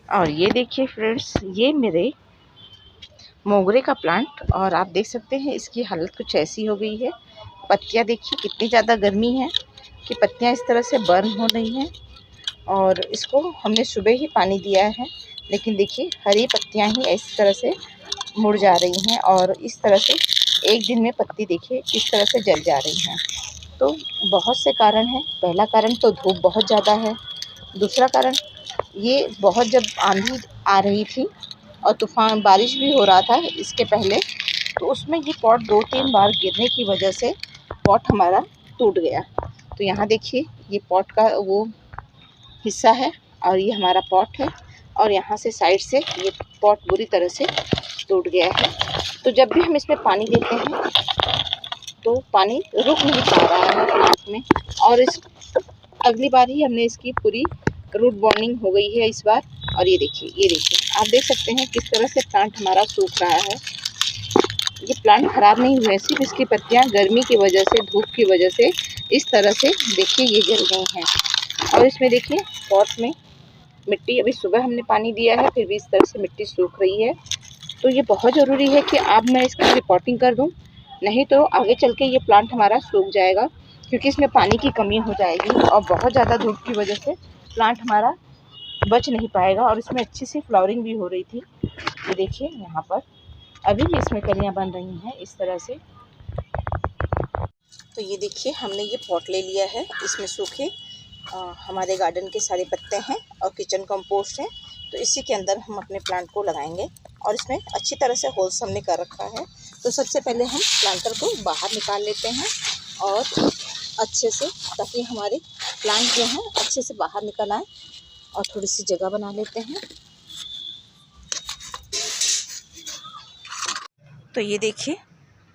और ये देखिए फ्रेंड्स, ये मेरे मोगरे का प्लांट, और आप देख सकते हैं इसकी हालत कुछ ऐसी हो गई है। पत्तियां देखिए कितनी ज़्यादा गर्मी है कि पत्तियां इस तरह से बर्न हो रही हैं। और इसको हमने सुबह ही पानी दिया है, लेकिन देखिए हरी पत्तियां ही इस तरह से मुड़ जा रही हैं और इस तरह से एक दिन में पत्ती देखिए किस तरह से जल जा रही हैं। तो बहुत से कारण हैं। पहला कारण तो धूप बहुत ज़्यादा है। दूसरा कारण ये बहुत जब आंधी आ रही थी और तूफ़ान बारिश भी हो रहा था इसके पहले, तो उसमें ये पॉट 2-3 बार गिरने की वजह से पॉट हमारा टूट गया। तो यहाँ देखिए ये पॉट का वो हिस्सा है और ये हमारा पॉट है, और यहाँ से साइड से ये पॉट बुरी तरह से टूट गया है। तो जब भी हम इसमें पानी देते हैं तो पानी रुक नहीं पा रहा है प्लांट में, और इस अगली बार ही हमने इसकी पूरी रूट बॉर्निंग हो गई है इस बार। और ये देखिए आप देख सकते हैं किस तरह से प्लांट हमारा सूख रहा है। ये प्लांट ख़राब नहीं हुआ है, सिर्फ इसकी पत्तियां गर्मी की वजह से, धूप की वजह से इस तरह से देखिए ये जल गई हैं। और इसमें देखिए पॉट में मिट्टी, अभी सुबह हमने पानी दिया है फिर भी इस तरह से मिट्टी सूख रही है। तो ये बहुत ज़रूरी है कि अब मैं इसकी रिपोर्टिंग कर दूं, नहीं तो आगे चल के ये प्लांट हमारा सूख जाएगा, क्योंकि इसमें पानी की कमी हो जाएगी और बहुत ज़्यादा धूप की वजह से प्लांट हमारा बच नहीं पाएगा। और इसमें अच्छी सी फ्लावरिंग भी हो रही थी। ये देखिए यहाँ पर अभी भी इसमें कलियाँ बन रही हैं इस तरह से। तो ये देखिए हमने ये पॉट ले लिया है, इसमें सूखे हमारे गार्डन के सारे पत्ते हैं और किचन कंपोस्ट है। तो इसी के अंदर हम अपने प्लांट को लगाएंगे, और इसमें अच्छी तरह से होल्स हमने कर रखा है। तो सबसे पहले हम प्लांटर को बाहर निकाल लेते हैं और अच्छे से, ताकि हमारे प्लांट जो हैं अच्छे से बाहर निकल आए, और थोड़ी सी जगह बना लेते हैं। तो ये देखिए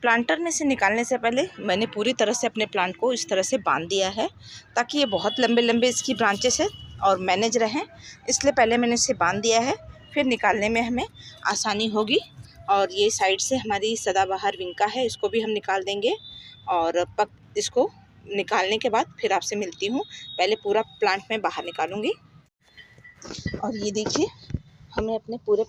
प्लांटर में से निकालने से पहले मैंने पूरी तरह से अपने प्लांट को इस तरह से बांध दिया है, ताकि ये बहुत लंबे लंबे इसकी ब्रांचेस है और मैनेज रहें, इसलिए पहले मैंने इसे बांध दिया है। फिर निकालने में हमें आसानी होगी। और ये साइड से हमारी सदाबहार विंका है, इसको भी हम निकाल देंगे। और इसको निकालने के बाद फिर आपसे मिलती हूँ। पहले पूरा प्लांट मैं बाहर निकालूँगी। और ये देखिए हमने अपने पूरे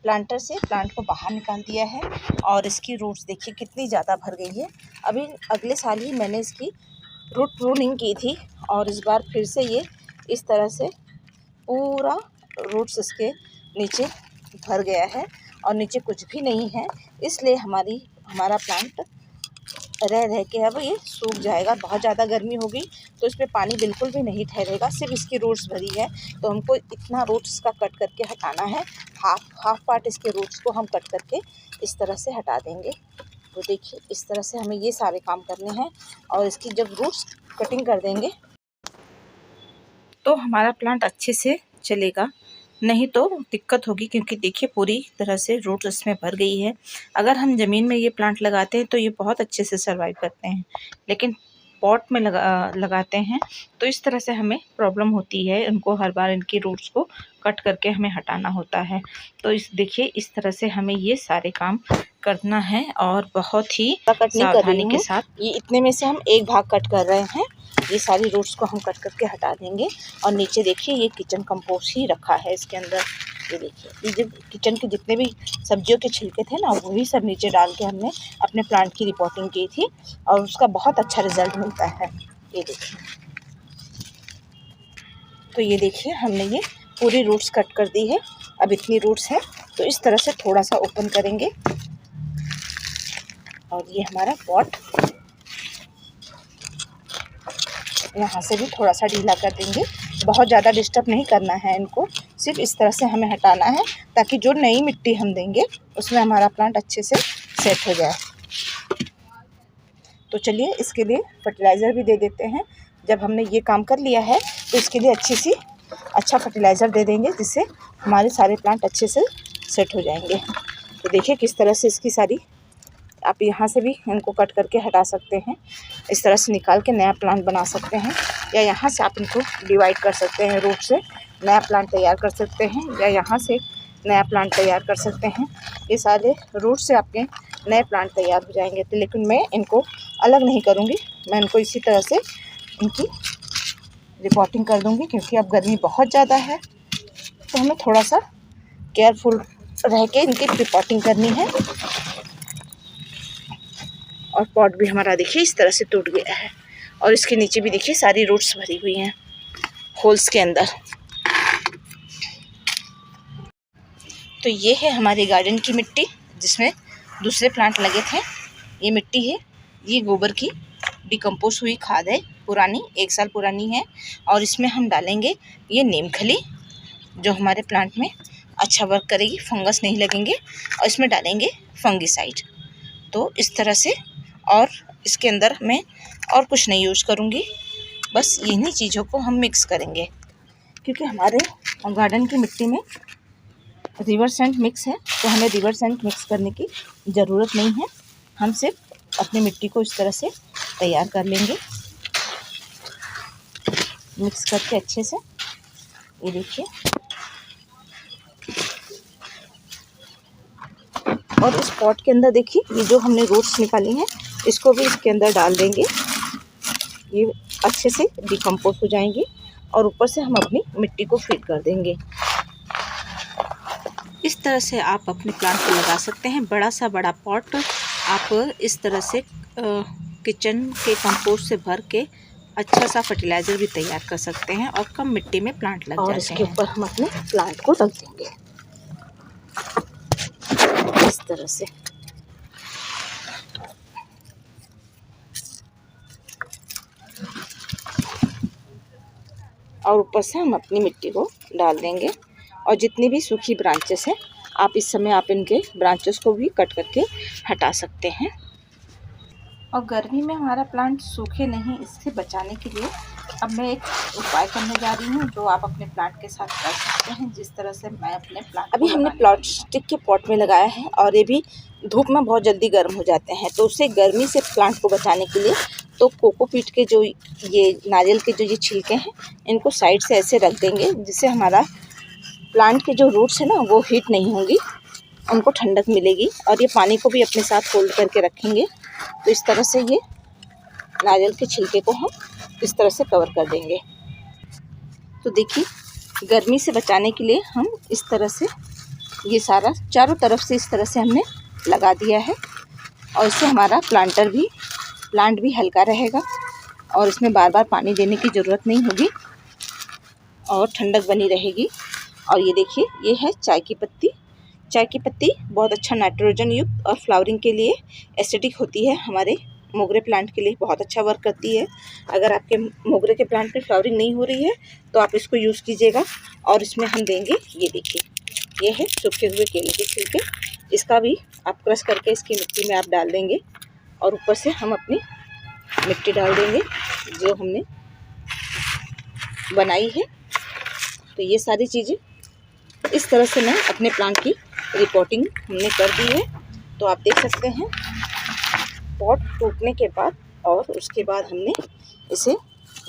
प्लांटर से प्लांट को बाहर निकाल दिया है, और इसकी रूट्स देखिए कितनी ज़्यादा भर गई है। अभी अगले साल ही मैंने इसकी रूट प्रूनिंग की थी, और इस बार फिर से ये इस तरह से पूरा रूट्स इसके नीचे भर गया है और नीचे कुछ भी नहीं है। इसलिए हमारा प्लांट रह के अब ये सूख जाएगा। बहुत ज़्यादा गर्मी होगी तो इसमें पानी बिल्कुल भी नहीं ठहरेगा, सिर्फ इसकी रूट्स भरी है। तो हमको इतना रूट्स का कट करके हटाना है, हाफ पार्ट इसके रूट्स को हम कट करके इस तरह से हटा देंगे। तो देखिए इस तरह से हमें ये सारे काम करने हैं, और इसकी जब रूट्स कटिंग कर देंगे तो हमारा प्लांट अच्छे से चलेगा, नहीं तो दिक्कत होगी, क्योंकि देखिए पूरी तरह से रूट्स इसमें भर गई है। अगर हम ज़मीन में ये प्लांट लगाते हैं तो ये बहुत अच्छे से सर्वाइव करते हैं, लेकिन पॉट में लगाते हैं तो इस तरह से हमें प्रॉब्लम होती है। उनको हर बार इनकी रूट्स को कट करके हमें हटाना होता है। तो देखिए इस तरह से हमें ये सारे काम करना है, और बहुत ही सावधानी के साथ। ये इतने में से हम एक भाग कट कर रहे हैं। ये सारी रूट्स को हम कट करके हटा देंगे। और नीचे देखिए ये किचन कंपोस्ट ही रखा है इसके अंदर। ये देखिए ये जो किचन के जितने भी सब्जियों के छिलके थे ना, वही सब नीचे डाल के हमने अपने प्लांट की रिपोर्टिंग की थी, और उसका बहुत अच्छा रिजल्ट मिलता है। ये देखिए, तो ये देखिए हमने ये पूरी रूट्स कट कर दी है। अब इतनी रूट्स है तो इस तरह से थोड़ा सा ओपन करेंगे, और ये हमारा पॉट यहाँ से भी थोड़ा सा ढीला कर देंगे। बहुत ज़्यादा डिस्टर्ब नहीं करना है इनको, सिर्फ इस तरह से हमें हटाना है, ताकि जो नई मिट्टी हम देंगे उसमें हमारा प्लांट अच्छे से सेट हो जाए। तो चलिए इसके लिए फर्टिलाइज़र भी दे देते हैं। जब हमने ये काम कर लिया है तो इसके लिए अच्छा फर्टिलाइज़र दे देंगे, जिससे हमारे सारे प्लांट अच्छे से सेट हो जाएंगे। तो देखिए किस तरह से इसकी सारी, आप यहाँ से भी इनको कट करके हटा सकते हैं, इस तरह से निकाल के नया प्लांट बना सकते हैं, या यहाँ से आप इनको डिवाइड कर सकते हैं, रूट से नया प्लांट तैयार कर सकते हैं, या यहाँ से नया प्लांट तैयार कर सकते हैं। ये सारे रूट से आपके नए प्लांट तैयार हो जाएंगे। तो लेकिन मैं इनको अलग नहीं करूँगी, मैं इनको इसी तरह से इनकी रिपोर्टिंग कर दूँगी, क्योंकि अब गर्मी बहुत ज़्यादा है तो हमें थोड़ा सा केयरफुल रह के इनकी रिपोर्टिंग करनी है। और पॉट भी हमारा देखिए इस तरह से टूट गया है और इसके नीचे भी देखिए सारी रूट्स भरी हुई हैं होल्स के अंदर। तो ये है हमारे गार्डन की मिट्टी जिसमें दूसरे प्लांट लगे थे। ये मिट्टी है, ये गोबर की डिकम्पोज हुई खाद है, पुरानी 1 साल पुरानी है। और इसमें हम डालेंगे ये नीम खली जो हमारे प्लांट में अच्छा वर्क करेगी, फंगस नहीं लगेंगे। और इसमें डालेंगे फंगीसाइड। तो इस तरह से, और इसके अंदर मैं और कुछ नहीं यूज करूँगी, बस इन्हीं चीज़ों को हम मिक्स करेंगे क्योंकि हमारे गार्डन की मिट्टी में रिवर सेंट मिक्स है, तो हमें रिवर सेंट मिक्स करने की ज़रूरत नहीं है। हम सिर्फ अपनी मिट्टी को इस तरह से तैयार कर लेंगे मिक्स करके अच्छे से। ये देखिए, और इस पॉट के अंदर देखिए ये जो हमने रूट्स निकाली हैं इसको भी इसके अंदर डाल देंगे। ये अच्छे से डिकम्पोज हो जाएंगे और ऊपर से हम अपनी मिट्टी को फिल कर देंगे। इस तरह से आप अपने प्लांट को लगा सकते हैं। बड़ा पॉट आप इस तरह से किचन के कंपोस्ट से भर के अच्छा सा फर्टिलाइज़र भी तैयार कर सकते हैं और कम मिट्टी में प्लांट लग जाते हैं। और इसके ऊपर हम अपने प्लांट को रख देंगे इस तरह से। और ऊपर से हम अपनी मिट्टी को डाल देंगे। और जितनी भी सूखी ब्रांचेस हैं आप इस समय आप इनके ब्रांचेस को भी कट करके हटा सकते हैं। और गर्मी में हमारा प्लांट सूखे नहीं, इससे बचाने के लिए अब मैं एक उपाय करने जा रही हूँ जो आप अपने प्लांट के साथ कर सकते हैं। जिस तरह से मैं अपने प्लांट अभी हमने प्लास्टिक के पॉट में लगाया है और ये भी धूप में बहुत जल्दी गर्म हो जाते हैं, तो उससे गर्मी से प्लांट को बचाने के लिए तो कोकोपीट के जो ये नारियल के जो ये छिलके हैं इनको साइड से ऐसे रख देंगे जिससे हमारा प्लांट के जो रूट्स है ना वो हीट नहीं होंगी, उनको ठंडक मिलेगी। और ये पानी को भी अपने साथ होल्ड करके रखेंगे। तो इस तरह से ये नारियल के छिलके को हम इस तरह से कवर कर देंगे। तो देखिए, गर्मी से बचाने के लिए हम इस तरह से ये सारा चारों तरफ से इस तरह से हमने लगा दिया है। और इससे हमारा प्लांट भी हल्का रहेगा और इसमें बार बार पानी देने की ज़रूरत नहीं होगी और ठंडक बनी रहेगी। और ये देखिए, ये है चाय की पत्ती। चाय की पत्ती बहुत अच्छा नाइट्रोजन युक्त और फ्लावरिंग के लिए एसिडिक होती है। हमारे मोगरे प्लांट के लिए बहुत अच्छा वर्क करती है। अगर आपके मोगरे के प्लांट में फ्लावरिंग नहीं हो रही है तो आप इसको यूज़ कीजिएगा। और इसमें हम देंगे, ये देखिए, ये है सूखे हुए केले के छिलके, इसका भी आप क्रश करके इसकी मिट्टी में आप डाल देंगे। और ऊपर से हम अपनी मिट्टी डाल देंगे जो हमने बनाई है। तो ये सारी चीज़ें इस तरह से मैं अपने प्लांट की रिपोर्टिंग हमने कर दी है। तो आप देख सकते हैं पॉट टूटने के बाद और उसके बाद हमने इसे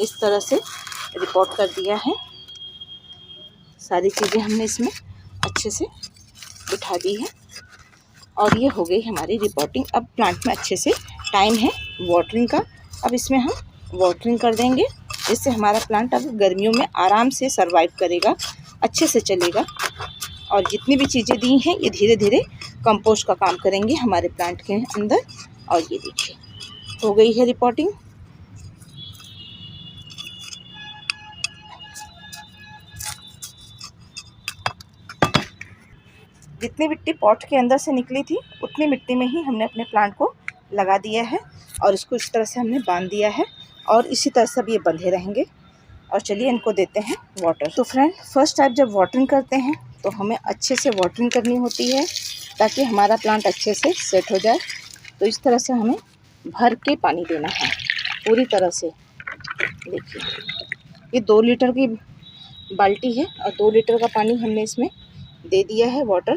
इस तरह से रिपोर्ट कर दिया है। सारी चीज़ें हमने इसमें अच्छे से बिठा दी है और ये हो गई हमारी रिपोर्टिंग। अब प्लांट में अच्छे से टाइम है वाटरिंग का। अब इसमें हम वाटरिंग कर देंगे, इससे हमारा प्लांट अब गर्मियों में आराम से सर्वाइव करेगा, अच्छे से चलेगा। और जितनी भी चीज़ें दी हैं ये धीरे धीरे कंपोस्ट का काम करेंगे हमारे प्लांट के अंदर। और ये देखिए, हो गई है रिपोर्टिंग। जितनी मिट्टी पॉट के अंदर से निकली थी उतनी मिट्टी में ही हमने अपने प्लांट को लगा दिया है और इसको इस तरह से हमने बांध दिया है और इसी तरह से अब ये बंधे रहेंगे। और चलिए इनको देते हैं वाटर। तो फ्रेंड, फर्स्ट टाइम जब वाटरिंग करते हैं तो हमें अच्छे से वाटरिंग करनी होती है ताकि हमारा प्लांट अच्छे से सेट हो जाए। तो इस तरह से हमें भर के पानी देना है पूरी तरह से। देखिए, ये 2 लीटर की बाल्टी है और 2 लीटर का पानी हमने इसमें दे दिया है वाटर।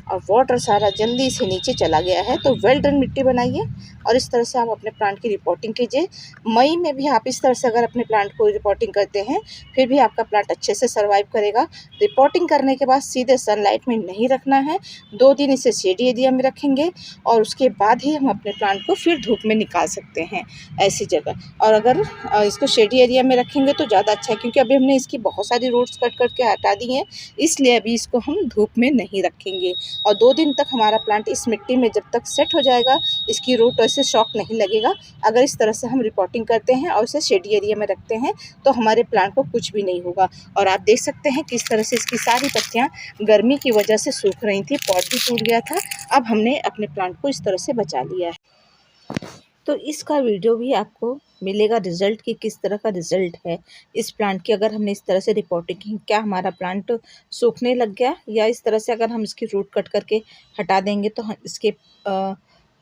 और वाटर सारा जल्दी से नीचे चला गया है। तो वेल डन मिट्टी बनाइए और इस तरह से आप अपने प्लांट की रिपोर्टिंग कीजिए। मई में भी आप इस तरह से अगर अपने प्लांट को रिपोर्टिंग करते हैं फिर भी आपका प्लांट अच्छे से सर्वाइव करेगा। रिपोर्टिंग करने के बाद सीधे सनलाइट में नहीं रखना है, 2 दिन इसे शेडी एरिया में रखेंगे और उसके बाद ही हम अपने प्लांट को फिर धूप में निकाल सकते हैं ऐसी जगह। और अगर इसको शेडी एरिया में रखेंगे तो ज़्यादा अच्छा है, क्योंकि अभी हमने इसकी बहुत सारी रूट्स कट करके हटा दी हैं, इसलिए अभी इसको हम धूप में नहीं रखेंगे। और 2 दिन तक हमारा प्लांट इस मिट्टी में जब तक सेट हो जाएगा इसकी रूट वैसे शॉक नहीं लगेगा। अगर इस तरह से हम रिपोर्टिंग करते हैं और इसे शेडी एरिया में रखते हैं तो हमारे प्लांट को कुछ भी नहीं होगा। और आप देख सकते हैं किस तरह से इसकी सारी पत्तियाँ गर्मी की वजह से सूख रही थी, पॉट भी टूट गया था। अब हमने अपने प्लांट को इस तरह से बचा लिया है। तो इसका वीडियो भी आपको मिलेगा रिज़ल्ट कि किस तरह का रिज़ल्ट है इस प्लांट की। अगर हमने इस तरह से रिपोर्टिंग की, क्या हमारा प्लांट सूखने लग गया, या इस तरह से अगर हम इसकी रूट कट करके हटा देंगे तो इसके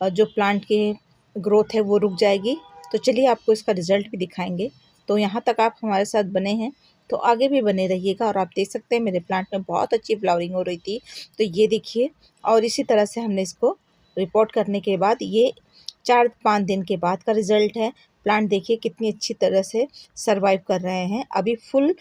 जो प्लांट की ग्रोथ है वो रुक जाएगी। तो चलिए आपको इसका रिज़ल्ट भी दिखाएंगे। तो यहाँ तक आप हमारे साथ बने हैं तो आगे भी बने रहिएगा। और आप देख सकते हैं मेरे प्लांट में बहुत अच्छी फ्लावरिंग हो रही थी, तो ये देखिए। और इसी तरह से हमने इसको रिपोर्ट करने के बाद ये 4-5 दिन के बाद का रिज़ल्ट है। प्लांट देखिए कितनी अच्छी तरह से सर्वाइव कर रहे हैं। अभी फुल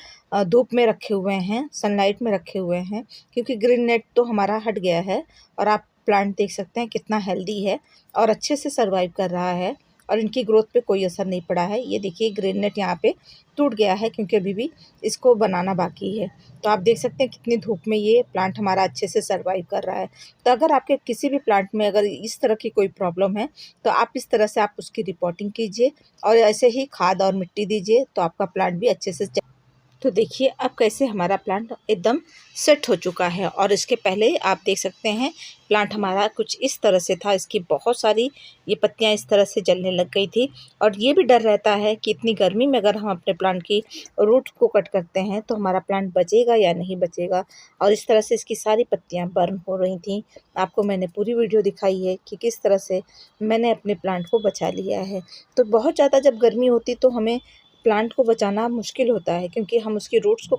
धूप में रखे हुए हैं, सनलाइट में रखे हुए हैं, क्योंकि ग्रीन नेट तो हमारा हट गया है। और आप प्लांट देख सकते हैं कितना हेल्दी है और अच्छे से सर्वाइव कर रहा है और इनकी ग्रोथ पे कोई असर नहीं पड़ा है। ये देखिए ग्रीन नेट यहाँ पे टूट गया है क्योंकि अभी भी इसको बनाना बाकी है। तो आप देख सकते हैं कितनी धूप में ये प्लांट हमारा अच्छे से सर्वाइव कर रहा है। तो अगर आपके किसी भी प्लांट में अगर इस तरह की कोई प्रॉब्लम है तो आप इस तरह से आप उसकी रिपोर्टिंग कीजिए और ऐसे ही खाद और मिट्टी दीजिए, तो आपका प्लांट भी अच्छे से। तो देखिए अब कैसे हमारा प्लांट एकदम सेट हो चुका है। और इसके पहले आप देख सकते हैं प्लांट हमारा कुछ इस तरह से था, इसकी बहुत सारी ये पत्तियां इस तरह से जलने लग गई थी। और ये भी डर रहता है कि इतनी गर्मी में अगर हम अपने प्लांट की रूट को कट करते हैं तो हमारा प्लांट बचेगा या नहीं बचेगा। और इस तरह से इसकी सारी पत्तियां बर्न हो रही थी। आपको मैंने पूरी वीडियो दिखाई है कि किस तरह से मैंने अपने प्लांट को बचा लिया है। तो बहुत ज़्यादा जब गर्मी होती तो हमें प्लांट को बचाना मुश्किल होता है, क्योंकि हम उसकी रूट्स को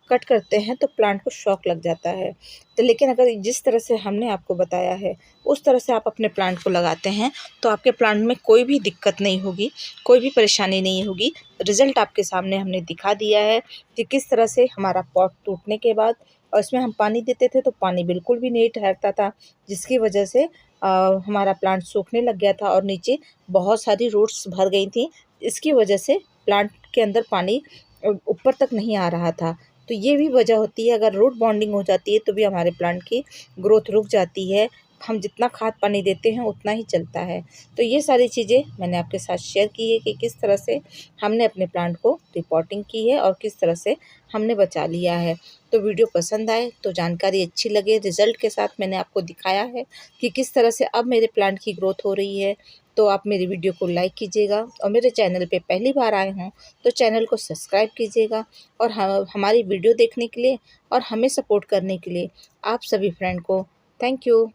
कट करते हैं तो प्लांट को शॉक लग जाता है। तो लेकिन अगर जिस तरह से हमने आपको बताया है उस तरह से आप अपने प्लांट को लगाते हैं तो आपके प्लांट में कोई भी दिक्कत नहीं होगी, कोई भी परेशानी नहीं होगी। रिज़ल्ट आपके सामने हमने दिखा दिया है कि किस तरह से हमारा पॉट टूटने के बाद और इसमें हम पानी देते थे तो पानी बिल्कुल भी नहीं ठहरता था, जिसकी वजह से हमारा प्लांट सूखने लग गया था और नीचे बहुत सारी रूट्स भर गई थी। इसकी वजह से प्लांट के अंदर पानी ऊपर तक नहीं आ रहा था। तो ये भी वजह होती है, अगर रूट बॉन्डिंग हो जाती है तो भी हमारे प्लांट की ग्रोथ रुक जाती है। हम जितना खाद पानी देते हैं उतना ही चलता है। तो ये सारी चीज़ें मैंने आपके साथ शेयर की है कि किस तरह से हमने अपने प्लांट को रिपोर्टिंग की है और किस तरह से हमने बचा लिया है। तो वीडियो पसंद आए तो जानकारी अच्छी लगे, रिज़ल्ट के साथ मैंने आपको दिखाया है कि किस तरह से अब मेरे प्लांट की ग्रोथ हो रही है। तो आप मेरी वीडियो को लाइक कीजिएगा और मेरे चैनल पे पहली बार आए हों तो चैनल को सब्सक्राइब कीजिएगा। और हमारी वीडियो देखने के लिए और हमें सपोर्ट करने के लिए आप सभी फ्रेंड को थैंक यू।